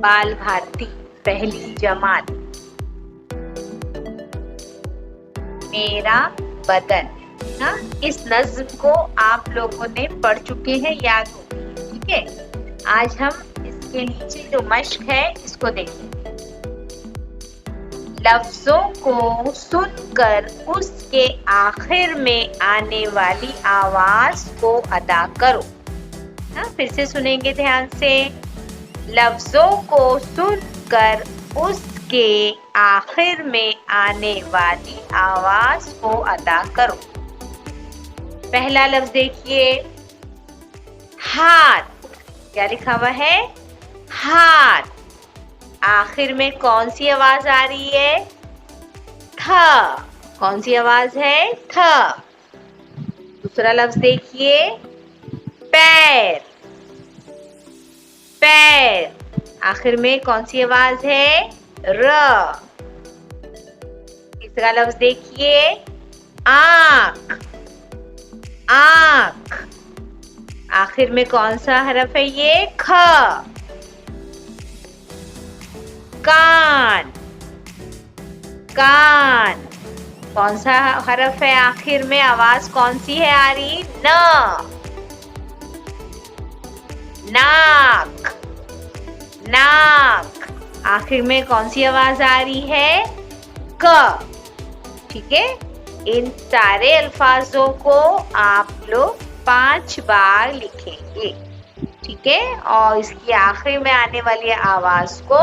बाल भारती पहली जमात, मेरा बदन। हाँ, इस नज्म को आप लोगों ने पढ़ चुके हैं, याद होगी। ठीक है, आज हम इसके नीचे जो मश्क है इसको देखेंगे। लफ्जों को सुनकर उसके आखिर में आने वाली आवाज को अदा करो। हाँ, फिर से सुनेंगे ध्यान से। लफ्जों को सुनकर उसके आखिर में आने वाली आवाज को अदा करो। पहला लफ्ज देखिए, हाथ। क्या लिखा हुआ है? हाथ। आखिर में कौन सी आवाज आ रही है? थ। कौन सी आवाज है? थ। दूसरा लफ्ज देखिए, पैर। पैर। आखिर में कौन सी आवाज है? र। तीसरा लफ्ज देखिए, आंख। आंख। आखिर में कौन सा हरफ है ये? ख। कान। कान। कौन सा हरफ है आखिर में? आवाज कौन सी है आ रही? न। नाक। नाक। आखिर में कौन सी आवाज आ रही है? क। ठीक है, इन सारे अल्फाजों को आप लोग 5 बार लिखेंगे। ठीक है, और इसकी आखिर में आने वाली आवाज को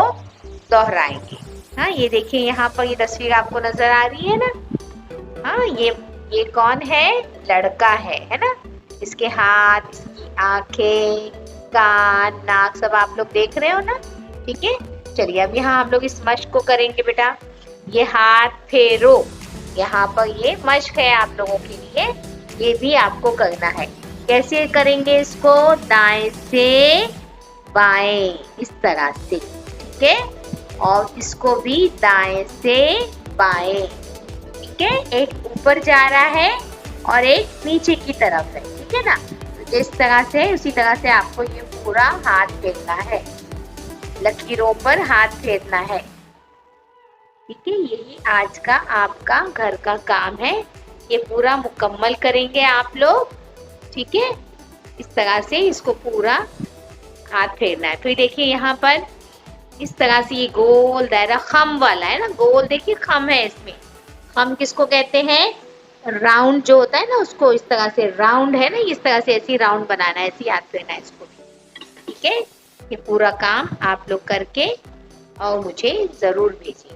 दोहराएंगे। हाँ, ये देखिए यहाँ पर ये तस्वीर आपको नजर आ रही है ना। हाँ, ये कौन है? लड़का है ना। इसके हाथ, इसकी आंखें, कान, नाक सब आप लोग देख रहे हो ना। ठीक है, चलिए अब यहाँ हम लोग इस मश्क को करेंगे बेटा। ये हाथ फेरो, यहाँ पर ये मश्क है आप लोगों के लिए, ये भी आपको करना है। कैसे करेंगे इसको? दाएं से बाएं, इस तरह से। ठीक है, और इसको भी दाएं से बाएं। ठीक है, एक ऊपर जा रहा है और एक नीचे की तरफ है। ठीक है ना, जिस तरह से उसी तरह से आपको ये पूरा हाथ फेरना है, लकीरों पर हाथ फेरना है। ठीक है, यही आज का आपका घर का काम है। ये पूरा मुकम्मल करेंगे आप लोग। ठीक है, इस तरह से इसको पूरा हाथ फेरना है। फिर देखिए यहाँ पर इस तरह से ये गोल दायरा खम वाला है ना। गोल देखिए, खम है इसमें। खम किसको कहते हैं? राउंड जो होता है ना, उसको इस तरह से राउंड है ना, इस तरह से ऐसी राउंड बनाना है, ऐसी हाथ फेरना है इसको भी। ठीक है, ये पूरा काम आप लोग करके और मुझे जरूर भेजिए।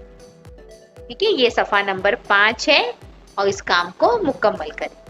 ठीक है, ये सफा नंबर 5 है और इस काम को मुकम्मल करें।